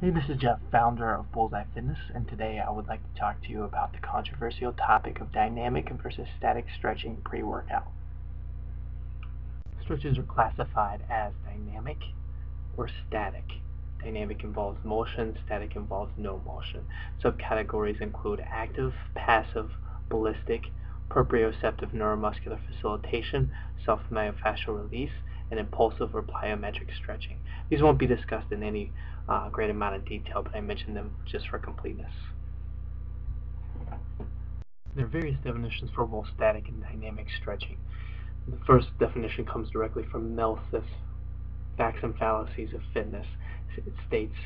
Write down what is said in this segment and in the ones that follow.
Hey, this is Jeff, founder of BULLSEYE Fitness, and today I would like to talk to you about the controversial topic of dynamic versus static stretching pre-workout. Stretches are classified as dynamic or static. Dynamic involves motion, static involves no motion. Subcategories include active, passive, ballistic, proprioceptive neuromuscular facilitation, self-myofascial release, and impulsive or plyometric stretching. These won't be discussed in any great amount of detail, but I mentioned them just for completeness. There are various definitions for both static and dynamic stretching. The first definition comes directly from Melth's Facts and Fallacies of Fitness. It states,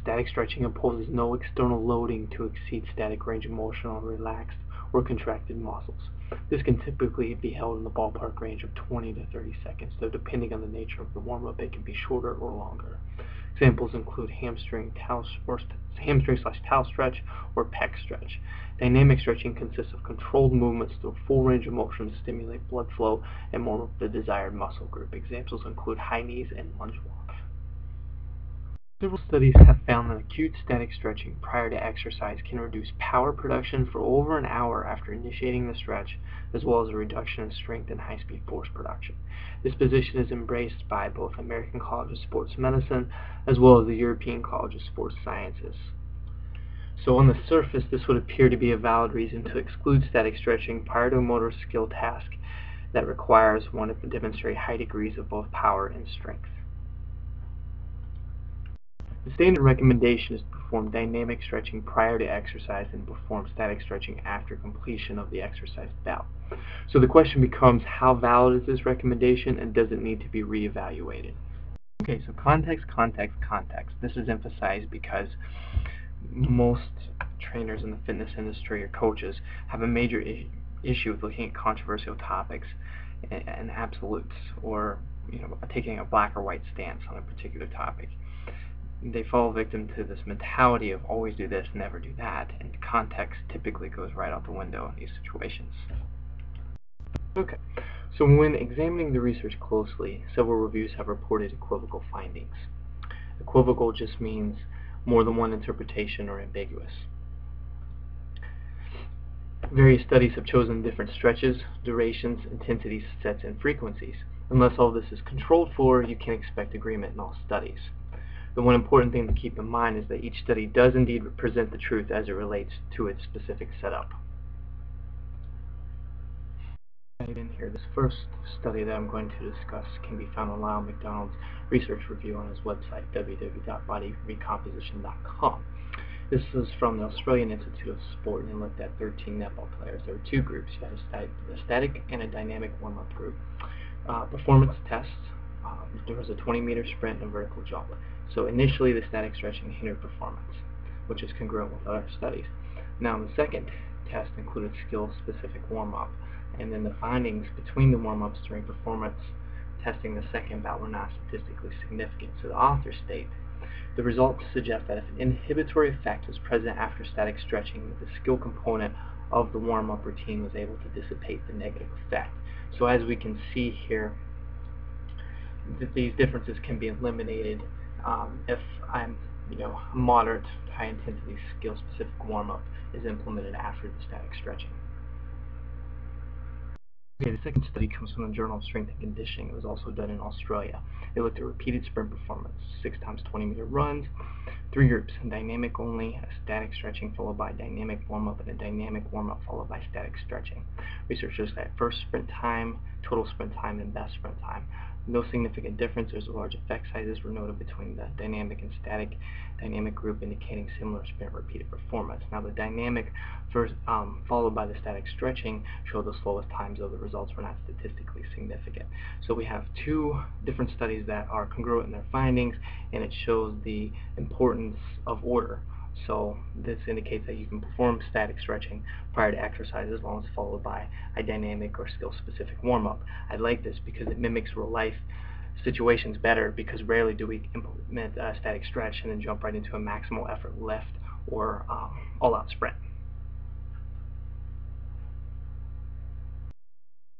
static stretching imposes no external loading to exceed static range of motion on relaxed or contracted muscles. This can typically be held in the ballpark range of 20 to 30 seconds, though depending on the nature of the warm-up, it can be shorter or longer. Examples include hamstring/towel stretch or pec stretch. Dynamic stretching consists of controlled movements through a full range of motion to stimulate blood flow and warm up the desired muscle group. Examples include high knees and lunge walk. Several studies have found that acute static stretching prior to exercise can reduce power production for over an hour after initiating the stretch, as well as a reduction in strength and high-speed force production. This position is embraced by both the American College of Sports Medicine as well as the European College of Sports Sciences. So on the surface, this would appear to be a valid reason to exclude static stretching prior to a motor skill task that requires one to demonstrate high degrees of both power and strength. The standard recommendation is to perform dynamic stretching prior to exercise and perform static stretching after completion of the exercise bout. So the question becomes, how valid is this recommendation and does it need to be reevaluated? Okay, so context. This is emphasized because most trainers in the fitness industry or coaches have a major issue with looking at controversial topics and absolutes, or taking a black or white stance on a particular topic. They fall victim to this mentality of always do this, never do that, and context typically goes right out the window in these situations. Okay, so when examining the research closely, several reviews have reported equivocal findings. Equivocal just means more than one interpretation or ambiguous. Various studies have chosen different stretches, durations, intensities, sets, and frequencies. Unless all this is controlled for, you can expect agreement in all studies. The one important thing to keep in mind is that each study does indeed present the truth as it relates to its specific setup. In here, this first study that I'm going to discuss can be found on Lyle McDonald's research review on his website, www.bodyrecomposition.com. This is from the Australian Institute of Sport, and looked at 13 netball players. There were two groups. You had a static and a dynamic warm-up group. Performance tests. There was a 20-meter sprint and a vertical jog. So initially, the static stretching hindered performance, which is congruent with other studies. Now, the second test included skill-specific warm-up, and then the findings between the warm-ups during performance testing the second bout were not statistically significant. So the authors state, the results suggest that if an inhibitory effect was present after static stretching, the skill component of the warm-up routine was able to dissipate the negative effect. So as we can see here, these differences can be eliminated if moderate to high intensity skill specific warm-up is implemented after the static stretching. Okay, the second study comes from the Journal of Strength and Conditioning. It was also done in Australia. They looked at repeated sprint performance, 6 times 20-meter runs, 3 groups, dynamic only, a static stretching followed by dynamic warm-up, and a dynamic warm-up followed by static stretching. Researchers at first sprint time, total sprint time, and best sprint time. No significant differences or large effect sizes were noted between the dynamic and static. Dynamic group indicating similar sprint repeated performance. Now the dynamic first followed by the static stretching showed the slowest times, though the results were not statistically significant. So we have two different studies that are congruent in their findings, and it shows the importance of order. So this indicates that you can perform static stretching prior to exercise as long as followed by a dynamic or skill-specific warm-up. I like this because it mimics real-life situations better, because rarely do we implement a static stretch and then jump right into a maximal effort lift or all-out sprint.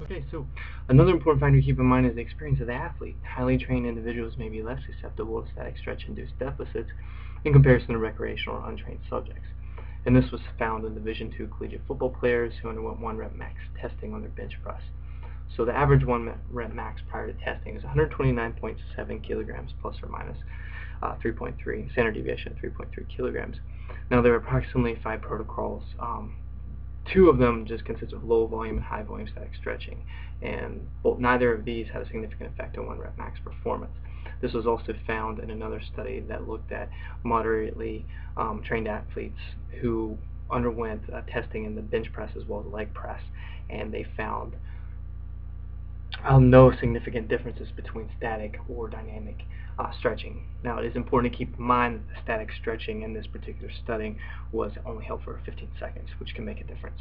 Okay, so another important factor to keep in mind is the experience of the athlete. Highly trained individuals may be less susceptible to static stretch-induced deficits, in comparison to recreational or untrained subjects. And this was found in Division II collegiate football players who underwent 1 rep max testing on their bench press. So the average 1 rep max prior to testing is 129.7 kilograms plus or minus 3.3, standard deviation of 3.3 kilograms. Now there are approximately 5 protocols. 2 of them just consist of low volume and high volume static stretching, and neither of these had a significant effect on 1 rep max performance. This was also found in another study that looked at moderately trained athletes who underwent testing in the bench press as well as leg press, and they found no significant differences between static or dynamic stretching. Now, it is important to keep in mind that the static stretching in this particular study was only held for 15 seconds, which can make a difference.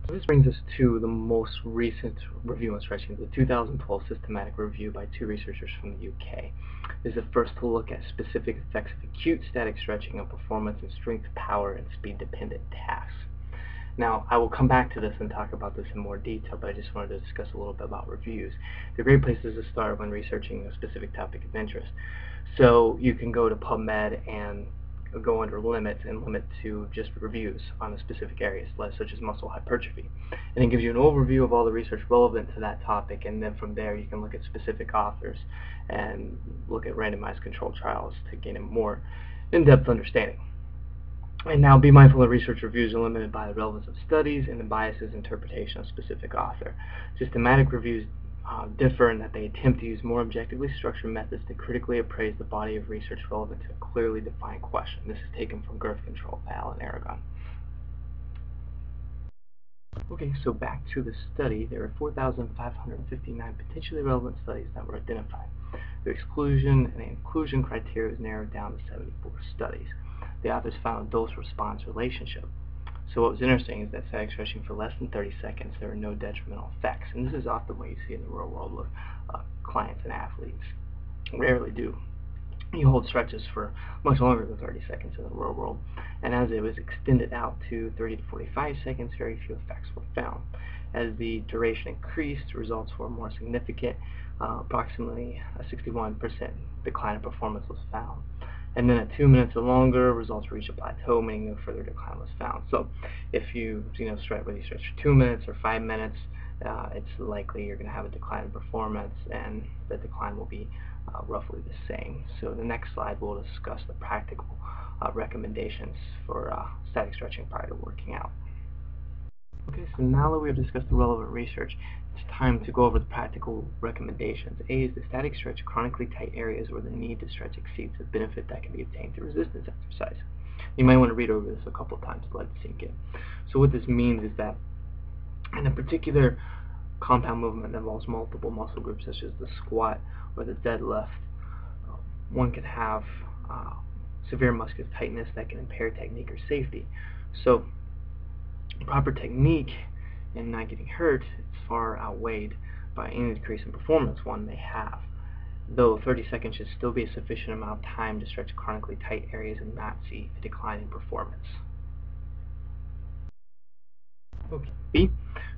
So this brings us to the most recent review on stretching, the 2012 systematic review by 2 researchers from the UK. This is the first to look at specific effects of acute static stretching on performance in strength, power, and speed-dependent tasks. Now, I will come back to this and talk about this in more detail, but I just wanted to discuss a little bit about reviews. They're great places to start when researching a specific topic of interest. So you can go to PubMed and go under limits and limit to just reviews on a specific areas, such as muscle hypertrophy. And it gives you an overview of all the research relevant to that topic, and then from there you can look at specific authors and look at randomized controlled trials to gain a more in-depth understanding. And now be mindful that research reviews are limited by the relevance of studies and the biases interpretation of specific author. Systematic reviews differ in that they attempt to use more objectively structured methods to critically appraise the body of research relevant to a clearly defined question. This is taken from Girth Control by Alan Aragon. Okay, so back to the study. There were 4,559 potentially relevant studies that were identified. The exclusion and inclusion criteria was narrowed down to 74 studies. The authors found a dose-response relationship. So what was interesting is that static stretching for less than 30 seconds, there were no detrimental effects. And this is often what you see in the real world with clients and athletes. Rarely do you hold stretches for much longer than 30 seconds in the real world. And as it was extended out to 30 to 45 seconds, very few effects were found. As the duration increased, results were more significant. Approximately a 61% decline in performance was found. And then at 2 minutes or longer, results reached a plateau, meaning no further decline was found. So if you stretch, whether you stretch for 2 minutes or 5 minutes, it's likely you're going to have a decline in performance, and the decline will be roughly the same. So the next slide will discuss the practical recommendations for static stretching prior to working out. Okay, so now that we have discussed the relevant research, it's time to go over the practical recommendations. A is the static stretch chronically tight areas where the need to stretch exceeds the benefit that can be obtained through resistance exercise. You might want to read over this a couple of times to let it sink in. So what this means is that in a particular compound movement that involves multiple muscle groups, such as the squat or the deadlift, one can have severe muscular tightness that can impair technique or safety. So proper technique and not getting hurt is far outweighed by any decrease in performance one may have, though 30 seconds should still be a sufficient amount of time to stretch chronically tight areas and not see a decline in performance. Okay. B.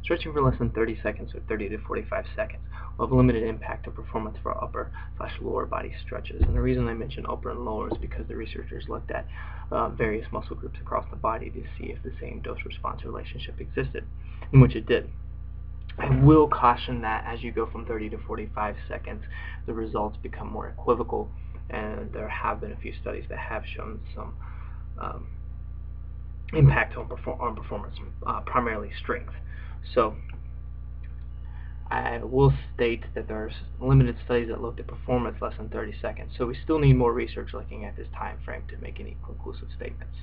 Stretching for less than 30 seconds or 30 to 45 seconds will have limited impact on performance for upper/lower body stretches. And the reason I mention upper and lower is because the researchers looked at various muscle groups across the body to see if the same dose-response relationship existed, in which it did. I will caution that as you go from 30 to 45 seconds, the results become more equivocal, and there have been a few studies that have shown some impact on performance, primarily strength. So I will state that there's limited studies that looked at performance less than 30 seconds, so we still need more research looking at this time frame to make any conclusive statements.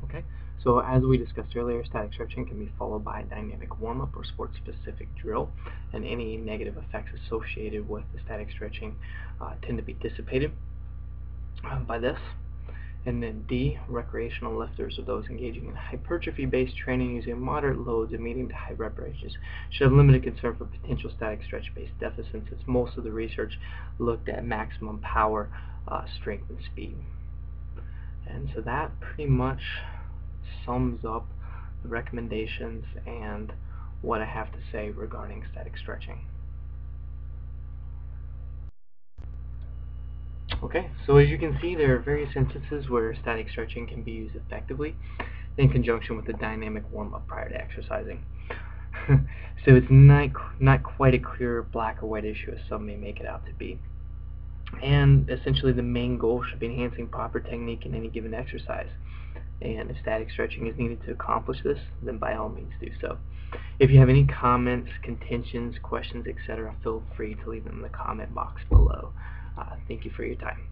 Okay, so as we discussed earlier, static stretching can be followed by a dynamic warm-up or sport-specific drill, and any negative effects associated with the static stretching tend to be dissipated by this. And then D, recreational lifters or those engaging in hypertrophy-based training using moderate loads and medium to high rep ranges should have limited concern for potential static stretch-based deficits, since most of the research looked at maximum power, strength, and speed. And so that pretty much sums up the recommendations and what I have to say regarding static stretching. Okay, so as you can see, there are various instances where static stretching can be used effectively in conjunction with a dynamic warm-up prior to exercising. So it's not quite a clear black or white issue as some may make it out to be. And essentially the main goal should be enhancing proper technique in any given exercise. And if static stretching is needed to accomplish this, then by all means do so. If you have any comments, contentions, questions, etc., feel free to leave them in the comment box below. Thank you for your time.